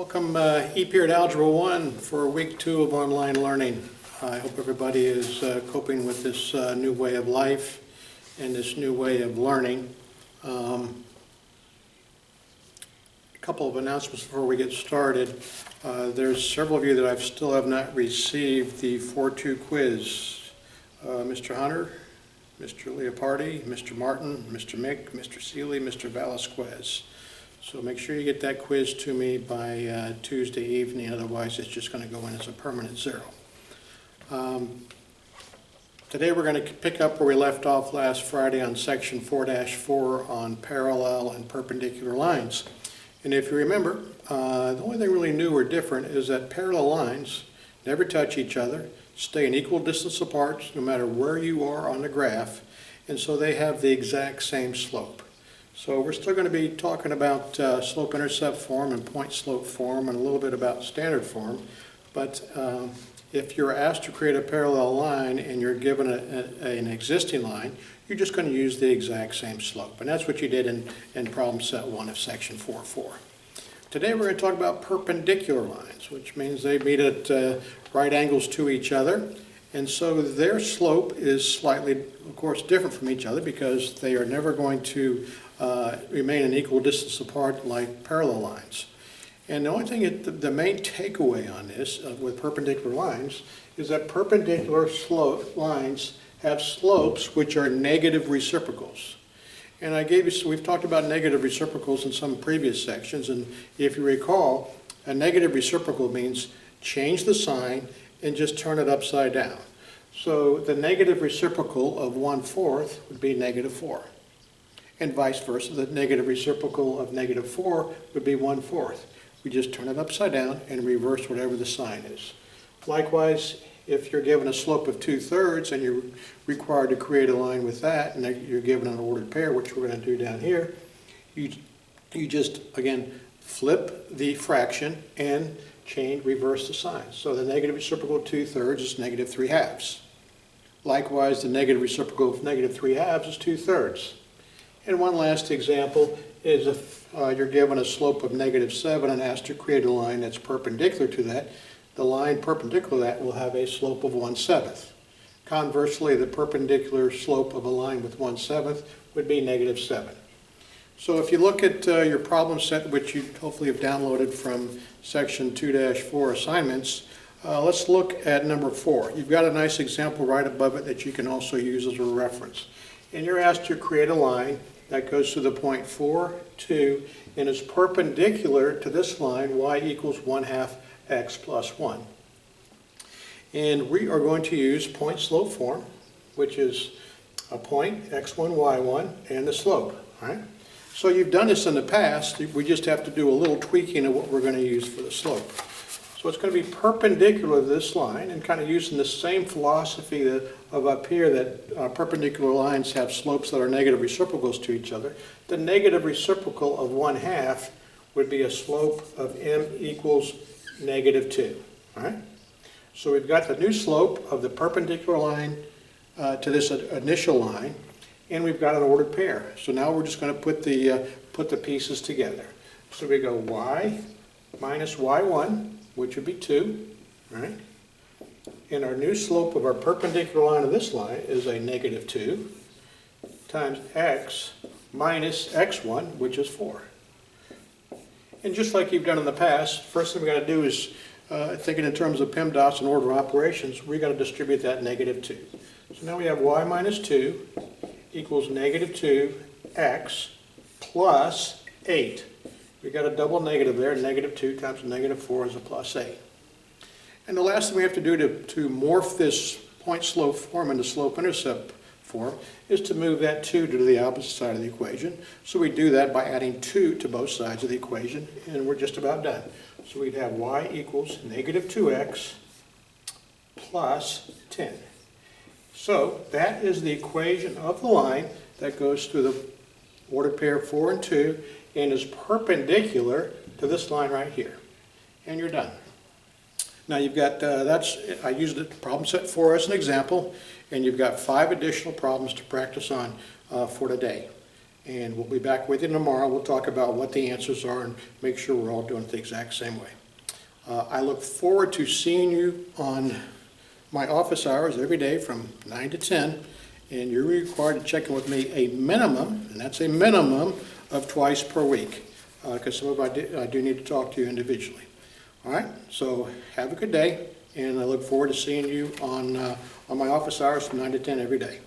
Welcome Period Algebra 1 for week 2 of online learning. I hope everybody is coping with this new way of life and this new way of learning. A couple of announcements before we get started. There's several of you that I still have not received the 4-2 quiz. Mr. Hunter, Mr. Leopardi, Mr. Martin, Mr. Mick, Mr. Seeley, Mr. Velasquez. So make sure you get that quiz to me by Tuesday evening, otherwise it's just going to go in as a permanent 0. Today we're going to pick up where we left off last Friday on section 4-4 on parallel and perpendicular lines. And if you remember, the only thing really new or different is that parallel lines never touch each other, stay an equal distance apart no matter where you are on the graph, and so they have the exact same slope. So we're still going to be talking about slope-intercept form and point-slope form and a little bit about standard form. But if you're asked to create a parallel line and you're given an existing line, you're just going to use the exact same slope. And that's what you did in problem set 1 of section 4-4. Today we're going to talk about perpendicular lines, which means they meet at right angles to each other. And so their slope is slightly, of course, different from each other because they are never going to remain an equal distance apart like parallel lines. And the only thing, the main takeaway on this with perpendicular lines is that perpendicular lines have slopes which are negative reciprocals. And we've talked about negative reciprocals in some previous sections, and if you recall, a negative reciprocal means change the sign and just turn it upside down. So the negative reciprocal of 1/4 would be -4. And vice versa, the negative reciprocal of -4 would be 1/4. We just turn it upside down and reverse whatever the sign is. Likewise, if you're given a slope of 2/3 and you're required to create a line with that, and you're given an ordered pair, which we're going to do down here, you just, again, flip the fraction and reverse the sign. So the negative reciprocal of 2/3 is -3/2. Likewise, the negative reciprocal of -3/2 is 2/3. And one last example is if you're given a slope of -7 and asked to create a line that's perpendicular to that, the line perpendicular to that will have a slope of 1/7. Conversely, the perpendicular slope of a line with 1/7 would be -7. So if you look at your problem set, which you hopefully have downloaded from section 2-4 assignments, let's look at number 4. You've got a nice example right above it that you can also use as a reference. And you're asked to create a line that goes to the point 4, 2, and is perpendicular to this line, y equals 1/2 x plus 1. And we are going to use point-slope form, which is a point, x1, y1, and the slope. All right? So you've done this in the past, we just have to do a little tweaking of what we're going to use for the slope. So it's going to be perpendicular to this line, and kind of using the same philosophy of up here that perpendicular lines have slopes that are negative reciprocals to each other. The negative reciprocal of 1/2 would be a slope of m equals -2. All right? So we've got the new slope of the perpendicular line to this initial line, and we've got an ordered pair. So now we're just going to put the pieces together. So we go y minus y1, which would be 2, right? And our new slope of our perpendicular line of this line is a -2 times x minus x1, which is 4. And just like you've done in the past, first thing we got to do is, thinking in terms of PEMDAS and order operations, we got to distribute that -2. So now we have y minus 2 equals -2x plus 8. We got a double negative there, -2 times -4 is a plus 8. And the last thing we have to do to morph this point-slope form into slope-intercept form is to move that 2 to the opposite side of the equation. So we do that by adding 2 to both sides of the equation, and we're just about done. So we'd have y equals -2x plus 10. So that is the equation of the line that goes through the ordered pair 4 and 2 and is perpendicular to this line right here. And you're done. Now you've got, I used the problem set 4 as an example, and you've got 5 additional problems to practice on for today. And we'll be back with you tomorrow. We'll talk about what the answers are and make sure we're all doing it the exact same way. I look forward to seeing you on my office hours every day from 9 to 10. And you're required to check in with me a minimum, and that's a minimum, of twice per week. Because some of I do need to talk to you individually. All right, so have a good day, and I look forward to seeing you on my office hours from 9 to 10 every day.